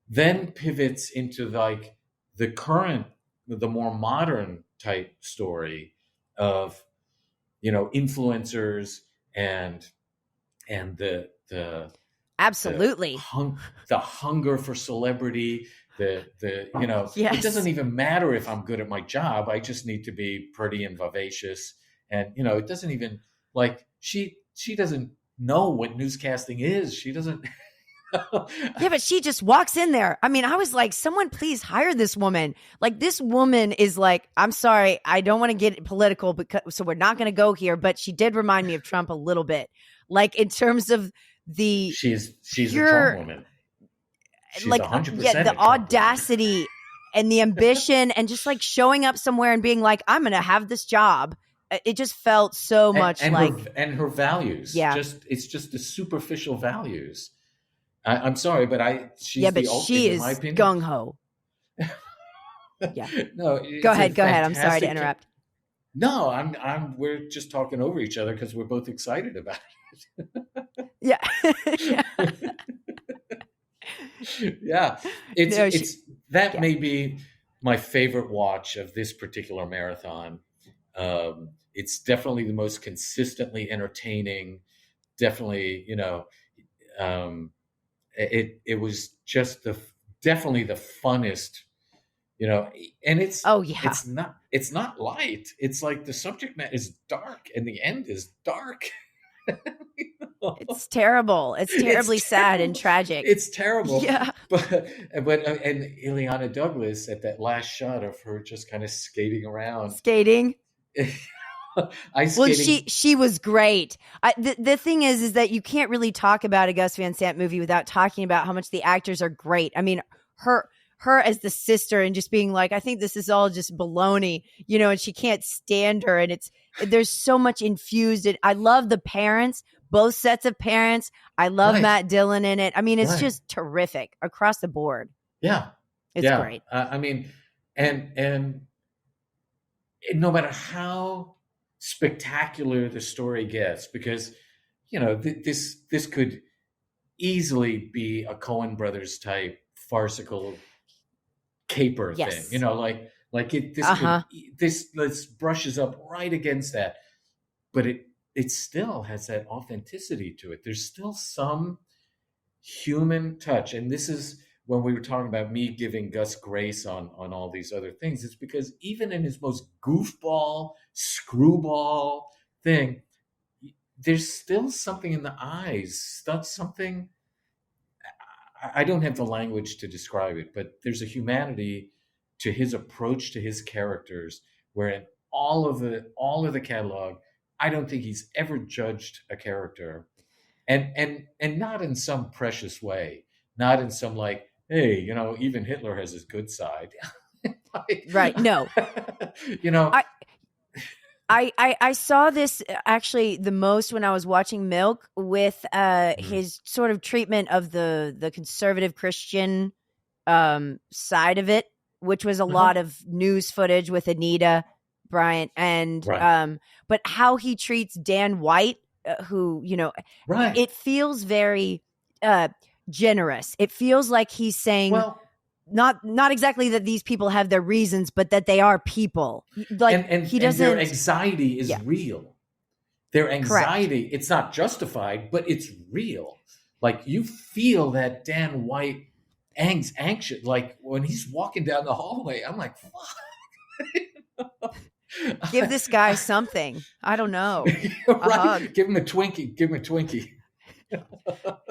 then pivots into like the current, the more modern type story of influencers and the Absolutely. the hunger for celebrity. It Yes. doesn't even matter if I'm good at my job. I just need to be pretty and vivacious. And it doesn't even, like, she doesn't know what newscasting is. She doesn't. Yeah, but she just walks in there. I was like, someone please hire this woman. Like, this woman is like, I'm sorry, I don't want to get political, so we're not going to go here. But she did remind me of Trump a little bit, like in terms of the she's pure, a Trump woman. She's like 100% the audacity and the ambition, and just like showing up somewhere and being like, I'm going to have this job. It just felt so much like her values. Yeah, it's just the superficial values. I'm sorry, but she's she is in my opinion, gung ho. Yeah. No. Go ahead. I'm sorry to interrupt. No, we're just talking over each other because we're both excited about it. Yeah. Yeah. That may be my favorite watch of this particular marathon. It's definitely the most consistently entertaining. Definitely, it was just definitely the funnest, and it's it's not light. It's like the subject matter is dark and the end is dark. It's terrible. It's terribly sad and tragic. It's terrible. Yeah. But and Ileana Douglas at that last shot of her just kind of skating around. Well, she was great. The thing is that you can't really talk about a Gus Van Sant movie without talking about how much the actors are great. Her as the sister, and just being like, I think this is all just baloney, and she can't stand her. And there's so much infused. I love the parents, both sets of parents. I love Matt Dillon in it. It's just terrific across the board. Yeah. It's great. And no matter how spectacular the story gets, because this could easily be a Coen Brothers type farcical caper thing, this brushes up right against that, but it still has that authenticity to it. There's still some human touch, and this is when we were talking about me giving Gus grace on all these other things. It's because even in his most goofball, screwball thing, there's still something in the eyes. That's something, I don't have the language to describe it, but there's a humanity to his approach to his characters, where in all of the catalog, I don't think he's ever judged a character, and not in some precious way, not in some like, hey, even Hitler has his good side. Right. No. I saw this actually the most when I was watching Milk, with his sort of treatment of the conservative Christian side of it, which was a lot of news footage with Anita Bryant, and but how he treats Dan White who, you know, Right. it feels very generous. It feels like he's saying, Well, not exactly that these people have their reasons, but that they are people. Like he and their doesn't. anxiety is Yeah, real. Their correct. anxiety, it's not justified, but it's real. Like you feel that Dan White anxious. Like when he's walking down the hallway, I'm like, Give this guy something. I don't know. A right? hug. Give him a Twinkie. Give him a Twinkie.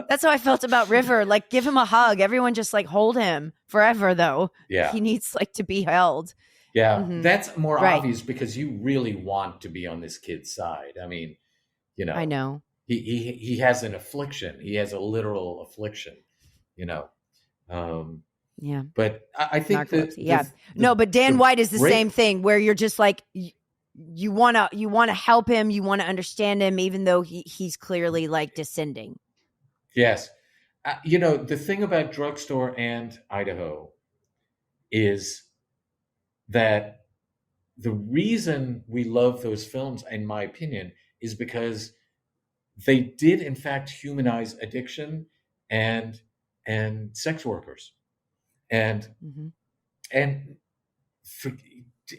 That's how I felt about River. Like, give him a hug. Everyone just like hold him forever, though. Yeah. He needs like to be held. Yeah. Mm-hmm. That's more Right. obvious because you really want to be on this kid's side. I mean, you know, I know. He has an affliction. He has a literal affliction, you know. Yeah. But I think that no, but Dan White is the great, same thing where you're just like you want to help him, you want to understand him, even though he's clearly like descending. Yes. You know, the thing about Drugstore and Idaho is that the reason we love those films, in my opinion, is because they did in fact humanize addiction and sex workers. And for,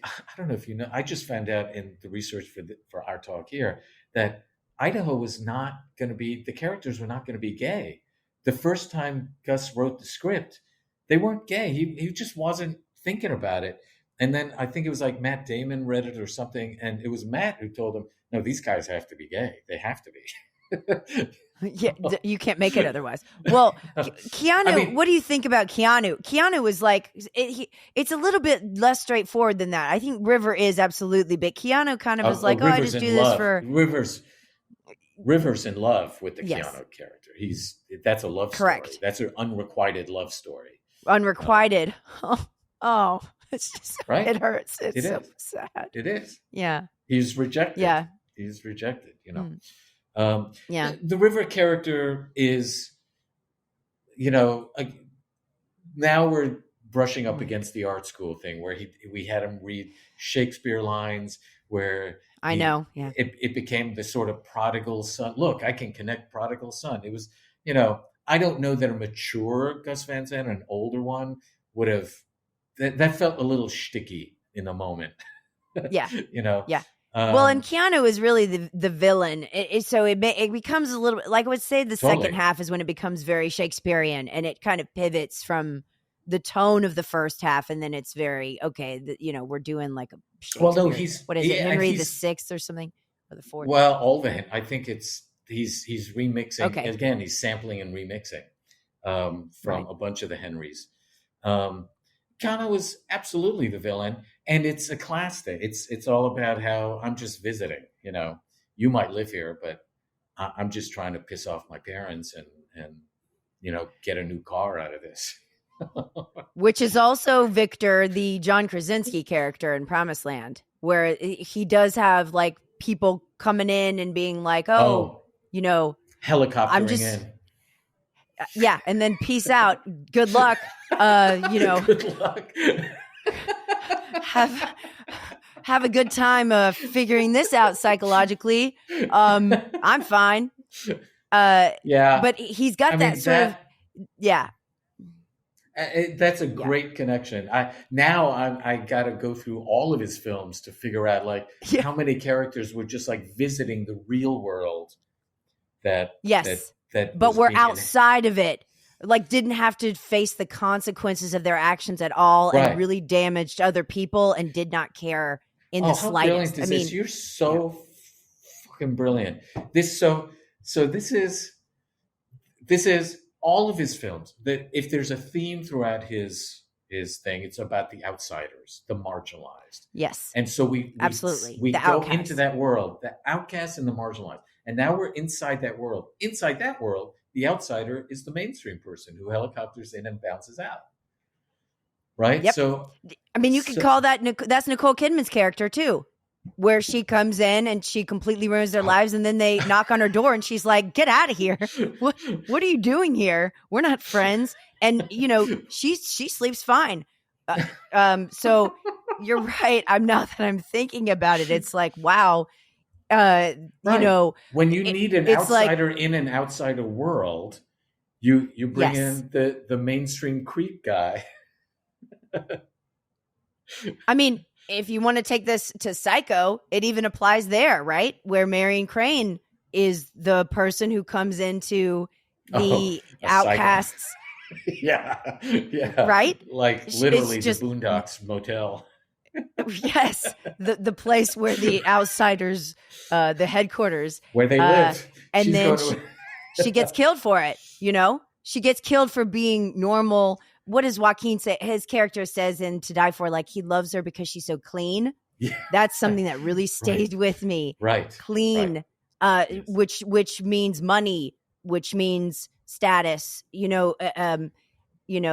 I don't know if you know, I just found out in the research for our talk here that Idaho was not going to be, the characters were not going to be gay. The first time Gus wrote the script, they weren't gay. He just wasn't thinking about it. And then I think it was like Matt Damon read it or something, and it was Matt who told him, no, these guys have to be gay. They have to be. Yeah, you can't make it otherwise. Well, Keanu, I mean, what do you think about Keanu? Keanu was like, it's a little bit less straightforward than that. I think River is absolutely, but Keanu kind of was like, I just do this for River's in love with the yes. Keanu character. That's a love Correct. story. That's an unrequited love story. Unrequited. Oh, it's just right. It hurts. It's so sad. It is. Yeah. He's rejected. Yeah. He's rejected. You know. Yeah. The River character is, you know, now we're brushing up against the art school thing where we had him read Shakespeare lines where I know. Yeah. It became the sort of prodigal son. Look, I can connect prodigal son. It was, you know, I don't know that a mature Gus Van Sant, an older one, would have, that felt a little shticky in the moment. Yeah. You know? Yeah. Well, and Keanu is really the villain. So it becomes a little bit, like I would say the second half is when it becomes very Shakespearean and it kind of pivots from the tone of the first half. And then it's very, okay, you know, we're doing like a Shakespeare. Well, no, what is it, Henry the Sixth or something? Or the Fourth? Well, I think he's remixing. Okay. Again, he's sampling and remixing from a bunch of the Henrys. Keanu was absolutely the villain, and it's a class thing. It's all about how I'm just visiting. You know, you might live here, but I'm just trying to piss off my parents and you know, get a new car out of this. Which is also Victor, the John Krasinski character in Promised Land, where he does have like people coming in and being like, oh you know, helicoptering in. Yeah, and then peace out. Good luck. You know, good luck. have a good time figuring this out psychologically. I'm fine. Yeah, but he's got that sort of yeah. That's a great connection. I got to go through all of his films to figure out like how many characters were just like visiting the real world. But we're outside of it. Like didn't have to face the consequences of their actions at all, and really damaged other people, and did not care in the slightest. I mean, you're so fucking brilliant. This is all of his films. That if there's a theme throughout his thing, it's about the outsiders, the marginalized. Yes, and so we go into that world, the outcasts and the marginalized. And now we're inside that world. Inside that world, the outsider is the mainstream person who helicopters in and bounces out. Right? Yep. So, I mean, you could call that's Nicole Kidman's character too, where she comes in and she completely ruins their lives, and then they knock on her door and she's like, "Get out of here! What are you doing here? We're not friends." And you know, she sleeps fine. So you're right. Now that I'm thinking about it, it's like, wow. You know, When you need an it's like, outsider in an outsider world, you bring yes. in the mainstream creep guy. I mean, if you want to take this to Psycho, it even applies there, right? Where Marion Crane is the person who comes into Oh, the a psycho. outcasts, Yeah, yeah, right? like It's literally the just, Boondocks Motel. yes, the place where the outsiders, the headquarters, Where they uh, live. and She's then going to. she gets killed for it. You know, she gets killed for being normal. What does Joaquin say? His character says in To Die For, like, he loves her because she's so clean. Yeah. That's something that really Right, stayed with me. right, right. Clean, Yes. which means money, which means status.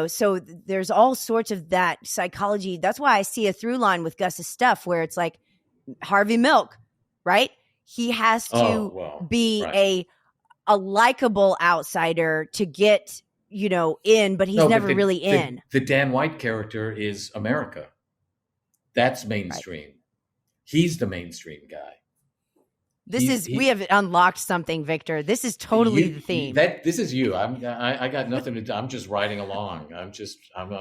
So there's all sorts of that psychology. That's why I see a through line with Gus's stuff where it's like Harvey Milk, right? He has Oh, to well, be right. a likable outsider to get, in, but he's No, but never really in. the Dan White character is America. That's Right. mainstream. He's the mainstream guy. We have unlocked something, Victor. This is totally the theme. This is you. I got nothing to do. I'm just riding along.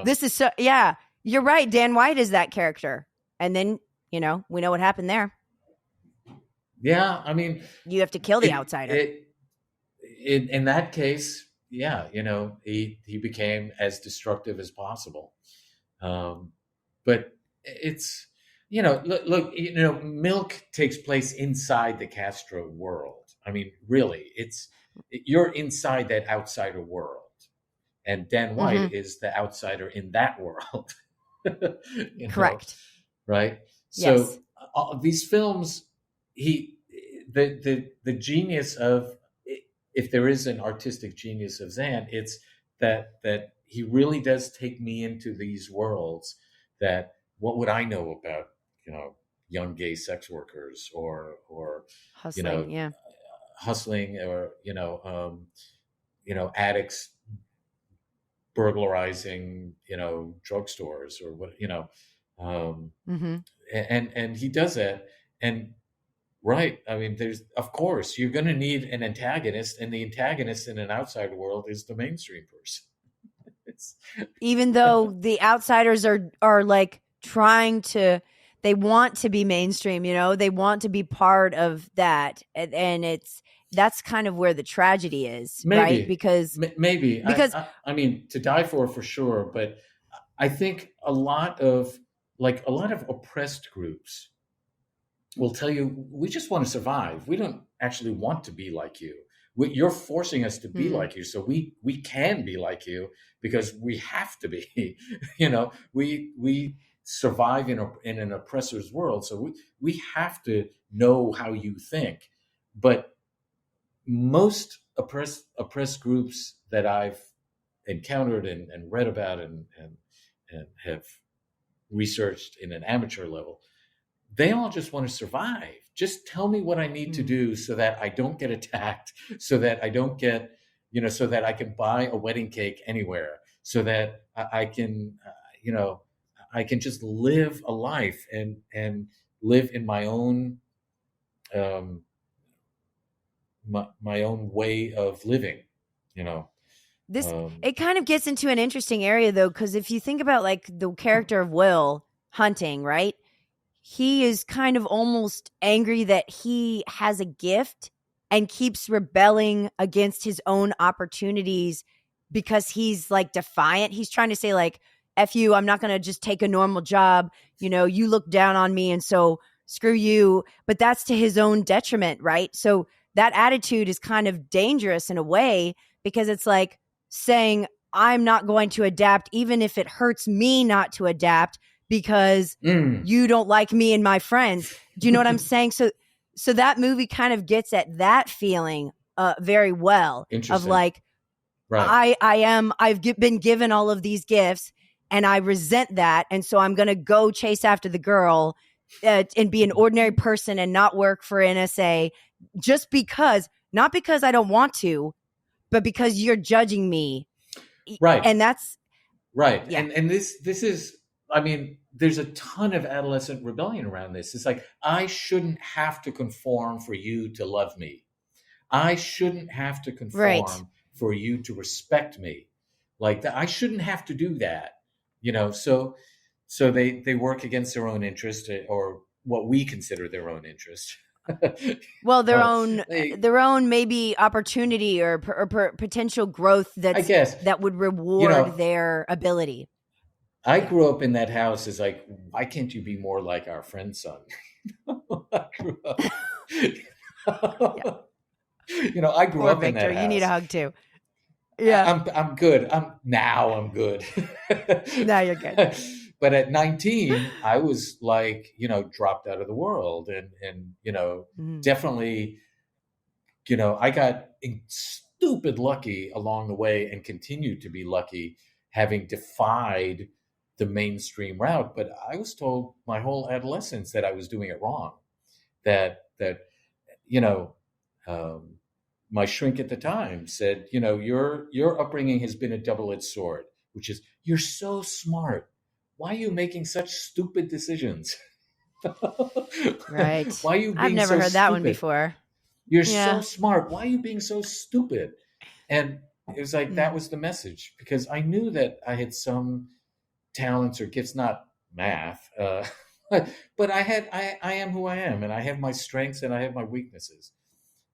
This is yeah, you're right. Dan White is that character. And then, we know what happened there. Yeah. I mean, you have to kill the outsider. In that case, yeah, he became as destructive as possible. But it's, look, Milk takes place inside the Castro world. I mean, really, you're inside that outsider world, and Dan White is the outsider in that world. Correct. Right? Yes. So these films, the genius of, if there is an artistic genius of Zan, it's that he really does take me into these worlds that, what would I know about, young gay sex workers or hustling, hustling, or addicts burglarizing, drugstores, or what, and he does that. And right, I mean, of course you're going to need an antagonist, and the antagonist in an outside world is the mainstream person. Even though the outsiders are like they want to be mainstream, they want to be part of that, and that's kind of where the tragedy is, right? Because I mean, To Die For sure, but I think a lot of oppressed groups will tell you, we just want to survive. We don't actually want to be like you. You're forcing us to be like you, so we can be like you because we have to be. We survive in an oppressor's world, so we have to know how you think. But most oppressed groups that I've encountered and read about and have researched in an amateur level, they all just want to survive. Just tell me what I need to do so that I don't get attacked, so that I don't get, so that I can buy a wedding cake anywhere, so that I can, I can just live a life and live in my own, my own way of living, It kind of gets into an interesting area, though, because if you think about like the character of Will Hunting, right? He is kind of almost angry that he has a gift and keeps rebelling against his own opportunities because he's like defiant. He's trying to say like, F you, I'm not going to just take a normal job. You look down on me, and so screw you. But that's to his own detriment, right? So that attitude is kind of dangerous in a way, because it's like saying, I'm not going to adapt, even if it hurts me not to adapt, because you don't like me and my friends. Do you know what I'm saying? So that movie kind of gets at that feeling very well, of like, right. I've been given all of these gifts and I resent that. And so I'm going to go chase after the girl and be an ordinary person and not work for NSA just because, not because I don't want to, but because you're judging me. Right. And that's right. Yeah. And this is, I mean, there's a ton of adolescent rebellion around this. It's like, I shouldn't have to conform for you to love me. I shouldn't have to Right. conform for you to respect me. Like that, I shouldn't have to do that. So they work against their own interest, or what we consider their own interest. Well, They, their own maybe opportunity or potential growth I guess, that would you reward know, their ability. I Yeah. grew up in that house. Is like, why can't you be more like our friend's son? I grew up. Yeah. I grew Poor up in Victor. that You need a house. hug too. Yeah. I'm good. I'm good. Now you're good. But at 19, I was like, dropped out of the world, and Mhm. definitely, I got stupid lucky along the way, and continued to be lucky, having defied the mainstream route. But I was told my whole adolescence that I was doing it wrong. That you know, um, my shrink at the time said, your upbringing has been a double-edged sword, which is, you're so smart. Why are you making such stupid decisions? Right. Why are you I've being never so heard that one stupid? before. You're so Yeah. smart. Why are you being so stupid? And it was like, that Mm. was the message, because I knew that I had some talents or gifts, not math, but I am who I am, and I have my strengths and I have my weaknesses.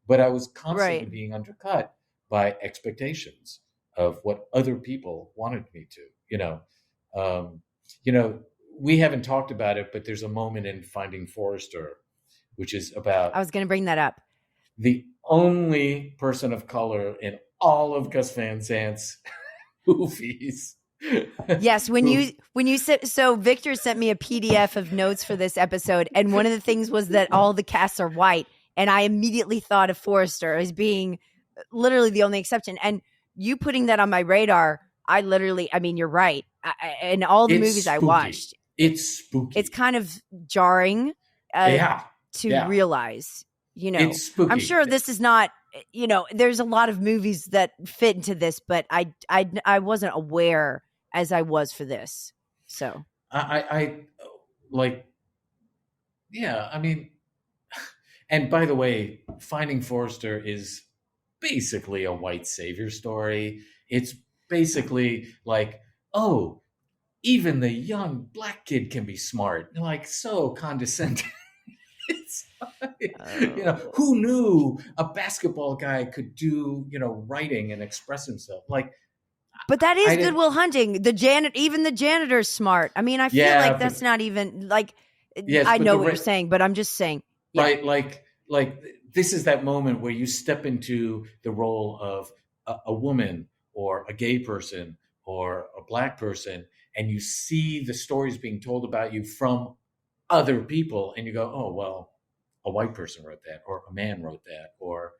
But I was constantly Right. being undercut by expectations of what other people wanted me to. Um, you know, we haven't talked about it, but there's a moment in Finding Forrester, which is I about was going to bring that up. the only person of color in all of Gus Van Sant's movies. Yes, Who, when you said so, Victor sent me a PDF of notes for this episode, and one of the things was that all the casts are white, and I immediately thought of Forrester as being literally the only exception. And you putting that on my radar, I mean, you're right. In all the it's movies I spooky. watched, It's it's spooky. kind of jarring uh, Yeah, to yeah. realize. It's I'm spooky. sure this is not. There's a lot of movies that fit into this, but I wasn't aware as I was for this. So I like, yeah, I mean, and by the way, Finding Forrester is basically a white savior story. It's basically like, oh, even the young black kid can be smart. Like, so condescending. It's like, oh. who knew a basketball guy could do, writing and express himself? Like, But that I is didn't, Goodwill Hunting. Even the janitor's smart. I mean, I feel yeah, like but that's not even like. yes, I but know what you're saying, but I'm just saying, yeah. right, like this is that moment where you step into the role of a woman, or a gay person, or a black person, and you see the stories being told about you from other people, and you go, oh well, a white person wrote that, or a man wrote that, or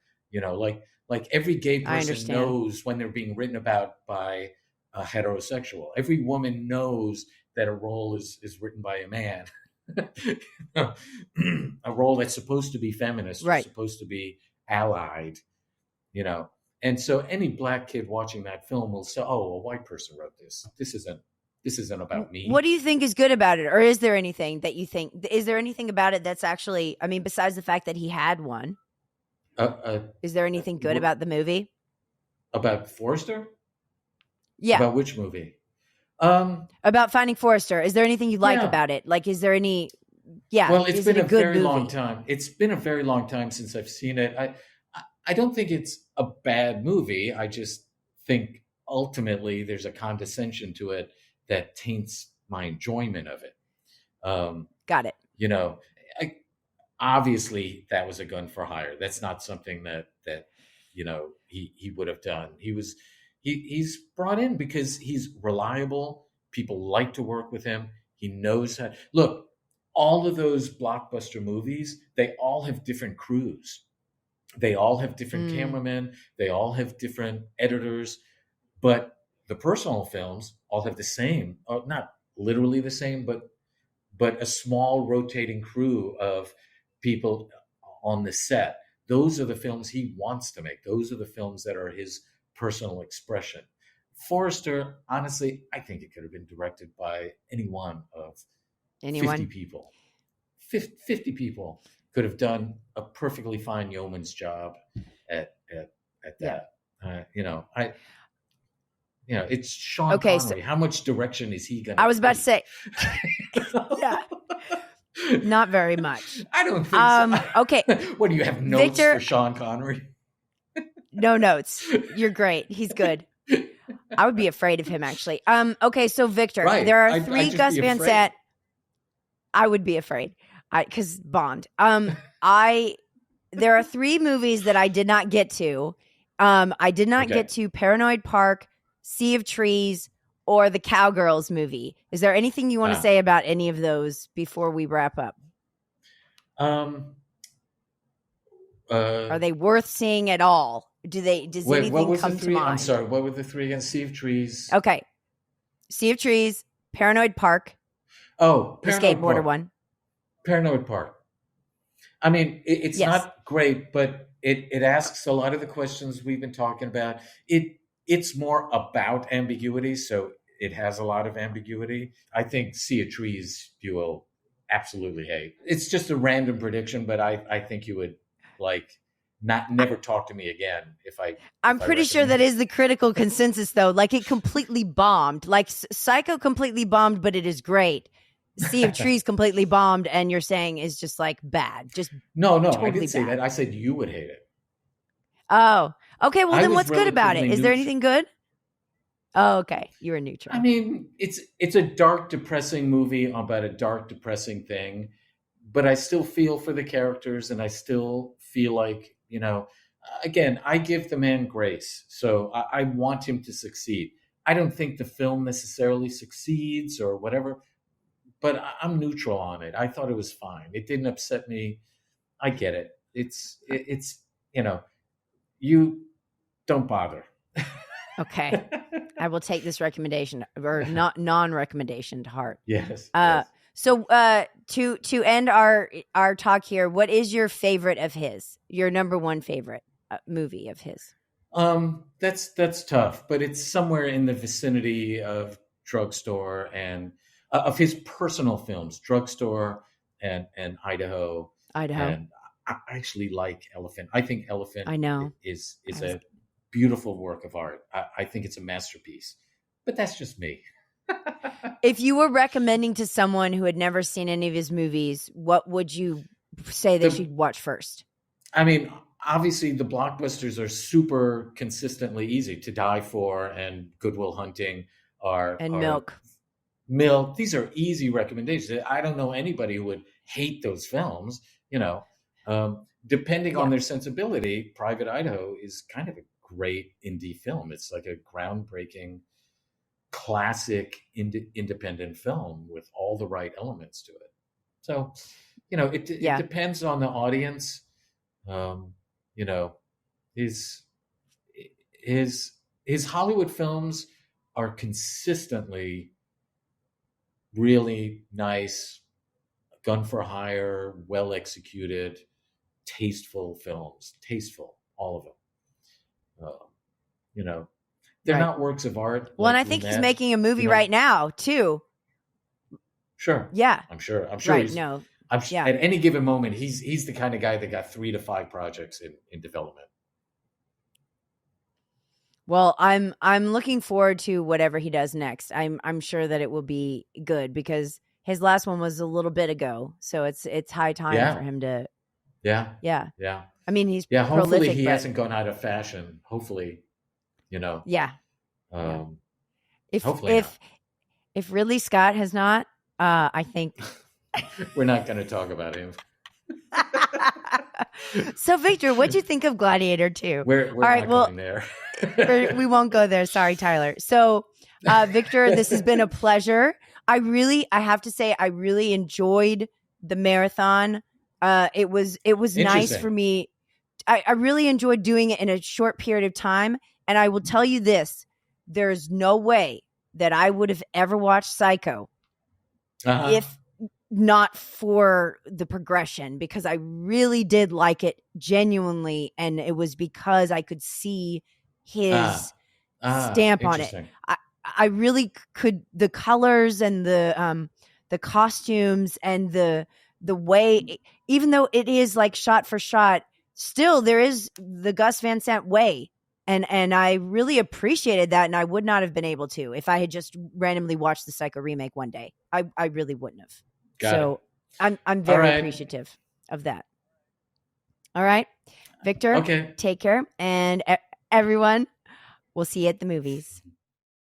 like every gay I person understand. knows when they're being written about by a heterosexual. Every woman knows that a role is written by a man. A role that's supposed to be feminist or Right. supposed to be allied, you know. And so any black kid watching that film will say, "Oh, a white person wrote this. This isn't about What me." do you think is good about it? Or is there anything that you think, is there anything about it that's actually, I mean, besides the fact that he had one, Uh, uh, is there anything good about the movie? about Forrester? Yeah. About which movie? Um, About Finding Forrester. Is there anything you like yeah. about it? Like, is there any, yeah, Well, it's is it been a a good very long movie? time. It's been a very long time since I've seen it. I don't think it's a bad movie. I just think ultimately there's a condescension to it that taints my enjoyment of it. Um, Got it. you know, I, obviously that was a gun for hire. That's not something that he would have done. He's brought in because he's reliable. People like to work with him. He knows how. Look, all of those blockbuster movies, they all have different crews. They all have different Mm, cameramen. They all have different editors. But the personal films all have the same, or not literally the same, but a small rotating crew of people on the set. Those are the films he wants to make. Those are the films that are his personal expression. Forrester, honestly, I think it could have been directed by any one of 50 Anyone? people. 50 people could have done a perfectly fine yeoman's job at Yeah. that. It's Sean Okay. So Connery. How much direction is he going I to was about to take? say, yeah, not very much. I don't think so. Okay. What do you have notes Victor, for Sean Connery? no notes. You're great. He's good. I would be afraid of him, actually. Okay, so Victor, Right. there are I'd 3 just Gus be Van afraid. Sant. I would be afraid, because Bond. There are 3 movies that I did not get to. I did not Okay. get to Paranoid Park, Sea of Trees, or the Cowgirls movie. Is there anything you want to say about any of those before we wrap up? Are they worth seeing at all? Does anything what was come the to 3? mind? I'm sorry. What were the 3 again? Sea of Trees. Okay. Sea of Trees, Paranoid Park. Oh, The Paranoid skateboarder Park. one. Paranoid Park. I mean, it's Yes. not great, but it asks a lot of the questions we've been talking about. It's more about ambiguity, so it has a lot of ambiguity. I think Sea of Trees you will absolutely hate. It's just a random prediction, but I think you would never talk to me again I'm pretty sure that is the critical consensus, though. Like, it completely bombed. Like, Psycho completely bombed, but it is great. Sea of Trees completely bombed, and you're saying is just like bad. Just no, totally I didn't say bad. that. I said you would hate it. Oh, okay. Well, I then was what's good about it? relatively Is there neutral. anything good? Oh, okay. You were neutral. I mean, it's a dark, depressing movie about a dark, depressing thing, but I still feel for the characters, and I still feel like, again, I give the man grace, so I want him to succeed. I don't think the film necessarily succeeds or whatever, but I'm neutral on it. I thought it was fine. It didn't upset me. I get it. It's you don't bother. Okay. I will take this recommendation or non-recommendation to heart. Yes. So to end our talk here, what is your favorite of his? Your number one favorite movie of his? That's tough, but it's somewhere in the vicinity of Drugstore and of his personal films, Drugstore and Idaho. And I actually like Elephant. I think Elephant is a beautiful work of art. I think it's a masterpiece, but that's just me. If you were recommending to someone who had never seen any of his movies, what would you say they should watch first? I mean, obviously the blockbusters are super consistently easy. To Die For and Good Will Hunting are Milk. These are easy recommendations. I don't know anybody who would hate those films. Depending on their sensibility, Private Idaho is kind of a great indie film. It's like a groundbreaking classic independent film with all the right elements to it. So, it depends on the audience. His Hollywood films are consistently really nice, gun for hire, well executed, tasteful films. Tasteful, all of them. They're not works of art. Well, and I think he's making a movie right now too. Sure. Yeah. I'm sure. Right. At any given moment, he's the kind of guy that got 3 to 5 projects in development. Well, I'm looking forward to whatever he does next. I'm sure that it will be good because his last one was a little bit ago, so it's high time for him to. Yeah. I mean, he's hopefully he hasn't gone out of fashion. Hopefully, Yeah. Hopefully if Ridley Scott has not, I think we're not going to talk about him. So, Victor, what'd you think of Gladiator 2? We're all right, not going there. We won't go there. Sorry, Tyler. So, Victor, this has been a pleasure. I have to say, I really enjoyed the marathon. It was nice for me. I really enjoyed doing it in a short period of time. And I will tell you this, there's no way that I would have ever watched Psycho if not for the progression, because I really did like it genuinely. And it was because I could see his stamp on it. Interesting. I really could, the colors and the costumes and the way, even though it is like shot for shot, still there is the Gus Van Sant way. And I really appreciated that, and I would not have been able to if I had just randomly watched the Psycho remake one day. I really wouldn't have. Got it. I'm All very right. appreciative of that. All right, Victor, Okay. take care, and everyone, we'll see you at the movies.